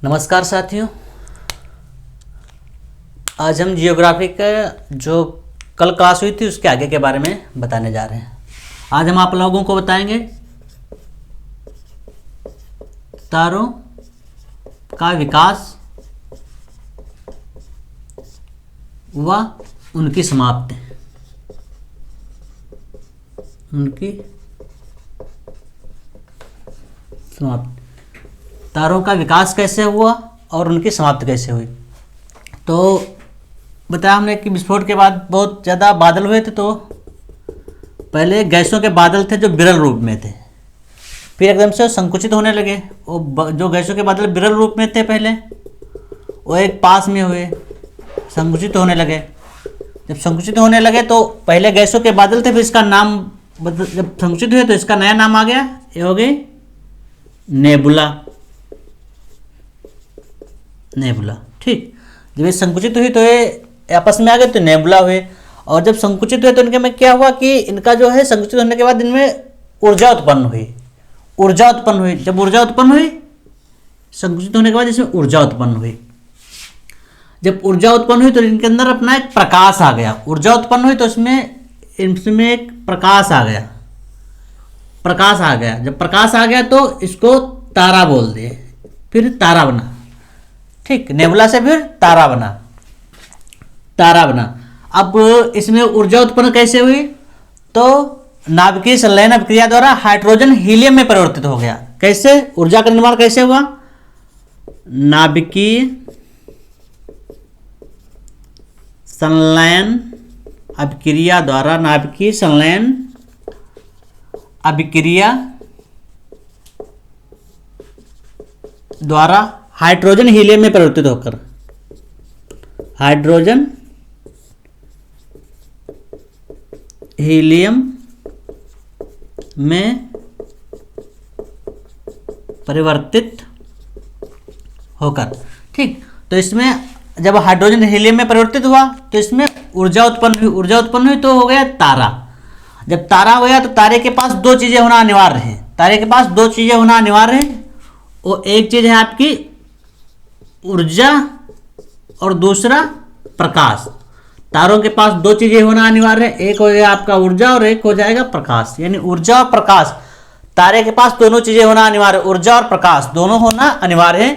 नमस्कार साथियों। आज हम जियोग्राफी का जो कल क्लास हुई थी उसके आगे के बारे में बताने जा रहे हैं। आज हम आप लोगों को बताएंगे तारों का विकास व उनकी समाप्ति। तारों का विकास कैसे हुआ और उनकी समाप्ति कैसे हुई। तो बताया हमने कि विस्फोट के बाद बहुत ज़्यादा बादल हुए थे। तो पहले गैसों के बादल थे जो विरल रूप में थे, फिर एकदम से संकुचित होने लगे। वो जो गैसों के बादल विरल रूप में थे पहले, वो एक पास में हुए, संकुचित होने लगे। जब संकुचित होने लगे तो पहले गैसों के बादल थे, फिर इसका नाम जब संकुचित हुए तो इसका नया नाम आ गया, ये हो गई नेबुला। ठीक, जब ये संकुचित हुई तो ये आपस में आ गए तो नेबुला हुए। और जब संकुचित हुए तो इनके में क्या हुआ कि इनका जो है संकुचित होने के बाद इनमें ऊर्जा उत्पन्न हुई। जब ऊर्जा उत्पन्न हुई, संकुचित होने के बाद इसमें ऊर्जा उत्पन्न हुई। जब ऊर्जा उत्पन्न हुई तो इनके अंदर अपना एक प्रकाश आ गया। ऊर्जा उत्पन्न हुई तो इसमें एक प्रकाश आ गया। जब प्रकाश आ गया तो इसको तारा बोल दिए, फिर तारा बना। ठीक, नेबुला से फिर तारा बना। अब इसमें ऊर्जा उत्पन्न कैसे हुई? तो नाभिकीय संलयन अभिक्रिया द्वारा हाइड्रोजन हीलियम में परिवर्तित हो गया। कैसे? ऊर्जा का निर्माण कैसे हुआ? नाभिकीय संलयन अभिक्रिया द्वारा हाइड्रोजन हीलियम में परिवर्तित होकर ठीक। तो इसमें जब हाइड्रोजन हीलियम में परिवर्तित हुआ तो इसमें ऊर्जा उत्पन्न हुई तो हो गया तारा। जब तारा हो गया तो तारे के पास दो चीजें होना अनिवार्य है। वो एक चीज है आपकी ऊर्जा और दूसरा प्रकाश। तारों के पास दो चीजें होना अनिवार्य है, एक हो जाएगा आपका ऊर्जा और एक हो जाएगा प्रकाश। यानी ऊर्जा और प्रकाश, तारे के पास दोनों चीजें होना अनिवार्य है। ऊर्जा और प्रकाश दोनों होना अनिवार्य है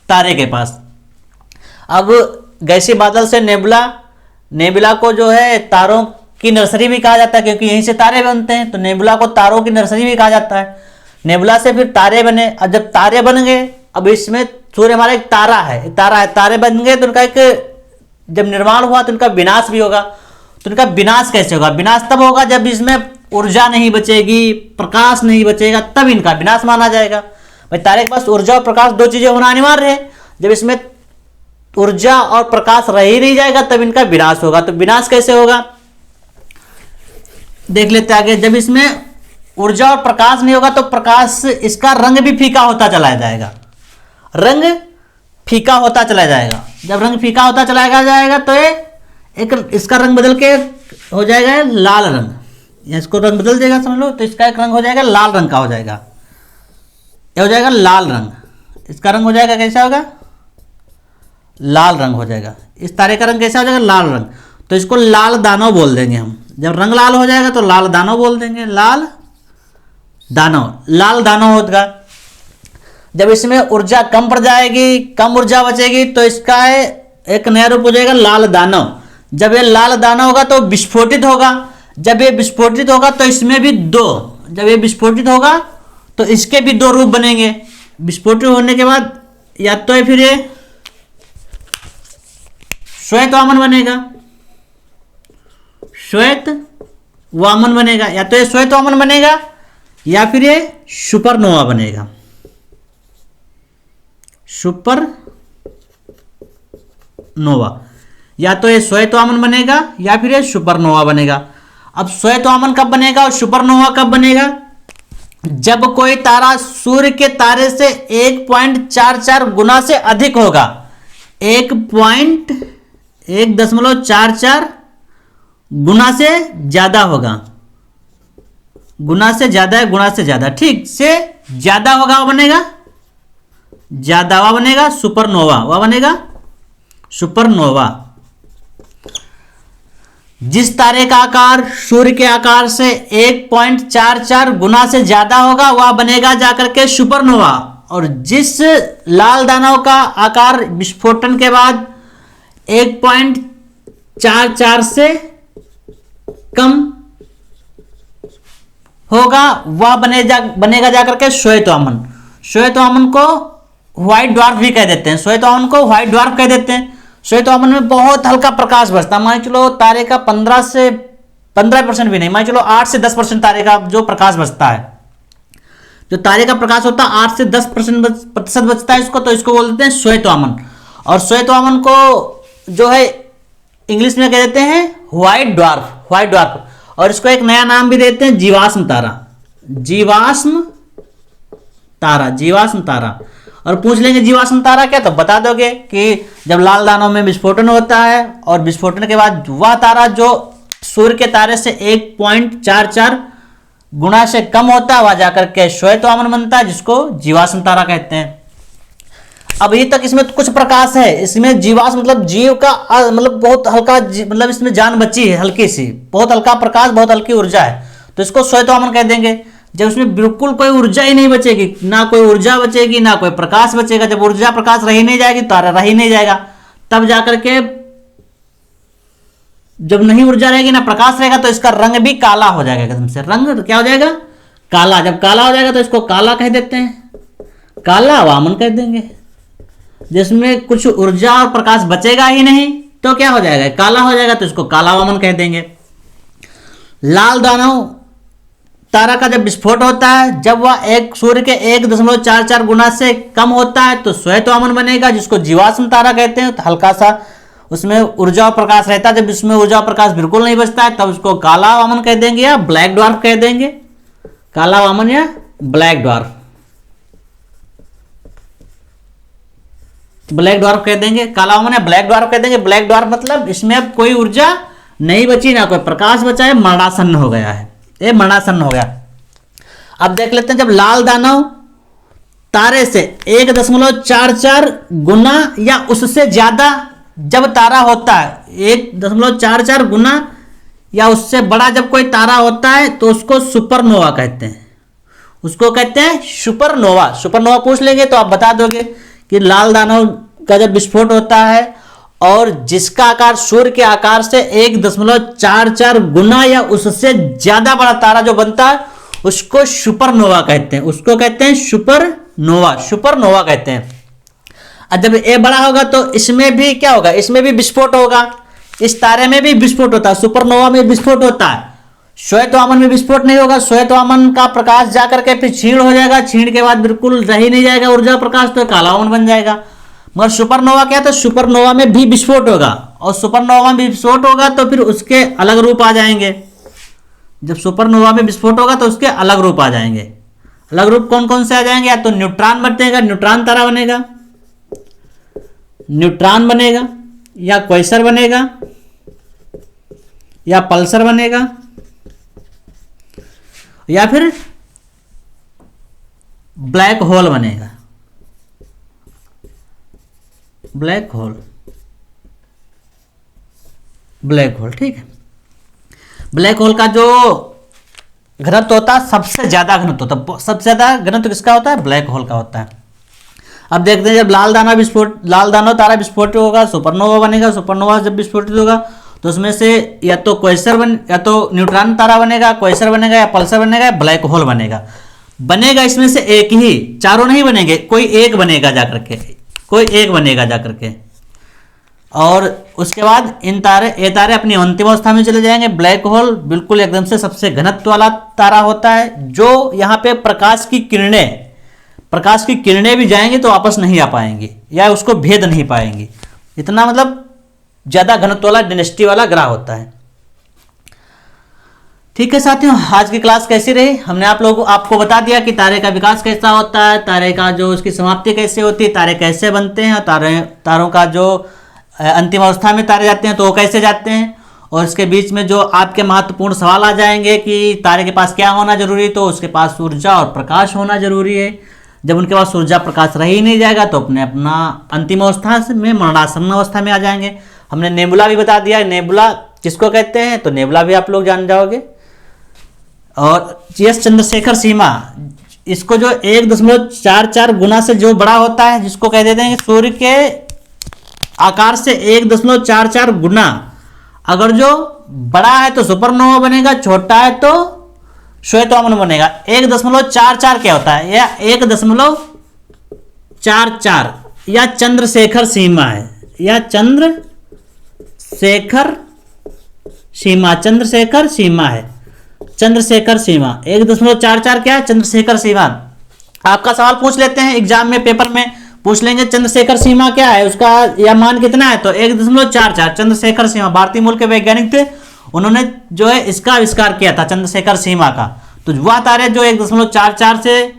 तारे के पास। अब गैसीय बादल से नेबुला को जो है तारों की नर्सरी भी कहा जाता है, क्योंकि यहीं से तारे बनते हैं। तो नेबुला को तारों की नर्सरी भी कहा जाता है। नेबुला से फिर तारे बने। और जब तारे बन गए, अब इसमें सूर्य हमारा एक तारा है, तारे बन गए तो उनका एक जब निर्माण हुआ तो उनका विनाश भी होगा। तो उनका विनाश कैसे होगा? विनाश तब होगा जब इसमें ऊर्जा नहीं बचेगी, प्रकाश नहीं बचेगा, तब इनका विनाश माना जाएगा। भाई तारे के पास ऊर्जा और प्रकाश दो चीजें होना अनिवार्य है। जब इसमें ऊर्जा और प्रकाश रह ही नहीं जाएगा तब इनका विनाश होगा। तो विनाश कैसे होगा देख लेते आगे। जब इसमें ऊर्जा और प्रकाश नहीं होगा तो प्रकाश, इसका रंग भी फीका होता चला जाएगा। जब रंग फीका होता चला जाएगा तो ये एक इसका रंग बदल के हो जाएगा लाल रंग। इसको रंग बदल देगा, समझ लो। तो इसका एक रंग हो जाएगा लाल रंग का, ये हो जाएगा लाल रंग। इसका रंग हो जाएगा कैसा होगा? लाल रंग हो जाएगा। इस तारे का रंग कैसा हो जाएगा? लाल रंग। तो इसको लाल दानव बोल देंगे हम। जब रंग लाल हो जाएगा तो लाल दानव बोल देंगे। लाल दानव होगा। जब इसमें ऊर्जा कम पड़ जाएगी, कम ऊर्जा बचेगी, तो इसका एक नया रूप हो जाएगा लाल दानव। जब ये लाल दानव होगा तो विस्फोटित होगा। जब ये विस्फोटित होगा तो इसमें भी जब ये विस्फोटित होगा तो इसके भी दो रूप बनेंगे। विस्फोटित होने के बाद या तो फिर ये श्वेत वामन बनेगा, या तो ये श्वेत वामन बनेगा या फिर ये सुपरनोवा बनेगा। या तो ये श्वेत वामन बनेगा या फिर ये सुपरनोवा बनेगा। अब श्वेत वामन कब बनेगा और सुपरनोवा कब बनेगा? जब कोई तारा सूर्य के तारे से 1.44 गुना से अधिक होगा। 1.44 गुना से ज्यादा होगा। गुना से ज्यादा है, गुना से ज्यादा, ठीक से ज्यादा होगा वो बनेगा ज्यादा, वह बनेगा सुपरनोवा, वह बनेगा सुपरनोवा। जिस तारे का आकार सूर्य के आकार से 1.44 गुना से ज्यादा होगा वह बनेगा जाकर के सुपरनोवा। और जिस लाल दानव का आकार विस्फोटन के बाद 1.44 से कम होगा वह बनेगा जाकर के श्वेत वामन। श्वेत वामन को व्हाइट ड्वार्फ भी कह देते हैं, श्वेत वामन को व्हाइट ड्वार्फ कह देते हैं। श्वेत वामन में बहुत हल्का प्रकाश बचता है, मान चलो तारे का 15% भी नहीं, मान चलो 8 से 10% तारे का जो प्रकाश बचता है, जो तारे का प्रकाश होता है 8 से 10% बचता है इसको, तो इसको बोल देते हैं श्वेत वामन। और श्वेत वामन को जो है इंग्लिश में कह देते हैं व्हाइट ड्वार्फ, व्हाइट ड्वार्फ। और इसको एक नया नाम भी देते हैं जीवाश्म तारा, जीवाश्म तारा, जीवाश्म तारा। और पूछ लेंगे जीवाश्म तारा क्या, तो बता दोगे कि जब लाल दानव में विस्फोटन होता है और विस्फोटन के बाद वह तारा जो सूर्य के तारे से 1.44 गुना से कम होता है वह जाकर के श्वेत वामन बनता है, जिसको जीवाश्म तारा कहते हैं। अभी तक इसमें तो कुछ प्रकाश है, इसमें जीवाश्म मतलब जीव का मतलब बहुत हल्का, मतलब इसमें जान बची है हल्की सी, बहुत हल्का प्रकाश, बहुत हल्की ऊर्जा है, तो इसको श्वेत वामन कह देंगे। जब इसमें बिल्कुल कोई ऊर्जा ही नहीं बचेगी, ना कोई ऊर्जा बचेगी ना कोई प्रकाश बचेगा, जब ऊर्जा प्रकाश रही नहीं जाएगी तारा रही नहीं जाएगा, तब जाकर के जब नहीं ऊर्जा रहेगी ना प्रकाश रहेगा तो इसका रंग भी काला हो जाएगा, एकदम से रंग क्या हो जाएगा, काला। जब काला हो जाएगा तो इसको काला कह देते हैं, काला वामन कह देंगे। जिसमें कुछ ऊर्जा और प्रकाश बचेगा ही नहीं तो क्या हो जाएगा, काला हो जाएगा, तो इसको काला वामन कह देंगे। लाल दानव तारा का जब विस्फोट होता है, जब वह सूर्य के 1.44 गुना से कम होता है तो श्वेत वामन बनेगा, जिसको जीवाश्म तारा कहते हैं। तो हल्का सा उसमें ऊर्जा और प्रकाश रहता है, जब इसमें ऊर्जा और प्रकाश बिल्कुल नहीं बचता है तब उसको काला वामन कह देंगे या ब्लैक ड्वार्फ कह देंगे, काला वामन या ब्लैक ड्वार्फ, ब्लैक ड्वार्फ कह देंगे, काला वामन या ब्लैक ड्वार्फ कह देंगे। ब्लैक ड्वार्फ मतलब इसमें अब कोई ऊर्जा नहीं बची ना कोई प्रकाश बचा है, मरणासन्न हो गया है, ये मरणासन्न हो गया। अब देख लेते हैं जब लाल दानव तारे से 1.44 गुना या उससे ज्यादा जब तारा होता है, 1.44 गुना या उससे बड़ा जब कोई तारा होता है तो उसको सुपरनोवा कहते हैं, उसको कहते हैं सुपरनोवा। सुपरनोवा पूछ लेंगे तो आप बता दोगे कि लाल दानव का जब विस्फोट होता है और जिसका आकार सूर्य के आकार से 1.44 गुना या उससे ज्यादा बड़ा तारा जो बनता है उसको सुपरनोवा कहते हैं, उसको कहते हैं सुपरनोवा, सुपरनोवा कहते हैं। और जब ये बड़ा होगा तो इसमें भी क्या होगा, इसमें भी विस्फोट होगा, इस तारे में भी विस्फोट होता है, सुपरनोवा में विस्फोट होता है। श्वेत वामन में विस्फोट नहीं होगा, श्वेत वामन का प्रकाश जाकर के फिर क्षीण हो जाएगा, क्षीण के बाद बिल्कुल रह नहीं जाएगा ऊर्जा प्रकाश, तो काला वामन बन जाएगा। मगर सुपरनोवा क्या, तो सुपरनोवा में भी विस्फोट होगा, और सुपरनोवा में विस्फोट होगा तो फिर उसके अलग रूप आ जाएंगे। जब सुपरनोवा में विस्फोट होगा तो उसके अलग रूप आ जाएंगे। अलग रूप कौन कौन से आ जाएंगे, या तो न्यूट्रॉन बनेगा, न्यूट्रॉन तारा बनेगा, न्यूट्रॉन बनेगा, या क्वेसर बनेगा, या पल्सर बनेगा, या फिर ब्लैक होल बनेगा, ब्लैक होल, ब्लैक होल, ठीक है। ब्लैक होल का जो घनत्व होता है सबसे ज्यादा घनत्व होता है, सबसे ज्यादा घनत्व किसका होता है, ब्लैक होल का होता है। अब देखते हैं जब लाल दानव तारा विस्फोट होगा सुपरनोवा बनेगा, सुपरनोवा जब विस्फोटित होगा तो उसमें से या तो या तो न्यूट्रॉन तारा बनेगा, क्वेसर बनेगा, या पल्सर बनेगा, या ब्लैक होल बनेगा। इसमें से एक ही, चारों नहीं बनेंगे, कोई एक बनेगा जाकर के, कोई एक बनेगा जाकर के। और उसके बाद ये तारे अपनी अंतिम अवस्था में चले जाएंगे। ब्लैक होल बिल्कुल एकदम से सबसे घनत्व वाला तारा होता है, जो यहाँ पे प्रकाश की किरणें भी जाएंगी तो वापस नहीं आ पाएंगी या उसको भेद नहीं पाएंगी, इतना मतलब ज्यादा घनत्व वाला डेंसिटी वाला ग्रह होता है। ठीक है साथियों, आज की क्लास कैसी रही, हमने आपको बता दिया कि तारे का विकास कैसा होता है, तारे का जो उसकी समाप्ति कैसे होती है, तारे कैसे बनते हैं, तारों का जो अंतिम अवस्था में तारे जाते हैं तो वो कैसे जाते हैं, और इसके बीच में जो आपके महत्वपूर्ण सवाल आ जाएंगे कि तारे के पास क्या होना जरूरी, तो उसके पास ऊर्जा और प्रकाश होना जरूरी है। जब उनके पास ऊर्जा प्रकाश रह ही नहीं जाएगा तो अपने अपना अंतिम अवस्था में मरणासन्न अवस्था में आ जाएंगे। हमने नेबुला भी बता दिया, नेबुला किसको कहते हैं, तो नेबुला भी आप लोग जान जाओगे। और एस चंद्रशेखर सीमा, इसको जो 1.44 गुना से जो बड़ा होता है, जिसको कह देते हैं सूर्य के आकार से 1.44 गुना, अगर जो बड़ा है तो सुपरनोवा बनेगा, छोटा है तो श्वेतवामन बनेगा। 1.44 क्या होता है, या 1.44 या चंद्रशेखर सीमा है, या चंद्रशेखर सीमा, चंद्रशेखर सीमा है, चंद्रशेखर सीमा 1.44 क्या है, चंद्रशेखर सीमा। आपका सवाल पूछ लेते हैं एग्जाम में, पेपर में पूछ लेंगे चंद्रशेखर सीमा क्या है, उसका यह मान कितना है, तो 1.44 चंद्रशेखर सीमा। भारतीय मूल के वैज्ञानिक थे, उन्होंने जो है इसका आविष्कार किया था चंद्रशेखर सीमा का। तो वह तारे जो 1.44 से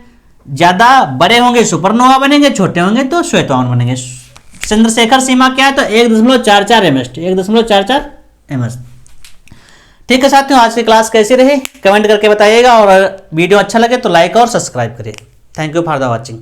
ज्यादा बड़े होंगे सुपरनोवा बनेंगे, छोटे होंगे तो श्वेतवामन बनेंगे। चंद्रशेखर सीमा क्या है, तो 1.44 एमएस, 1.44 एमएस। ठीक है साथियों, आज की क्लास कैसी रही कमेंट करके बताइएगा, और वीडियो अच्छा लगे तो लाइक और सब्सक्राइब करिए। Thank you for the watching.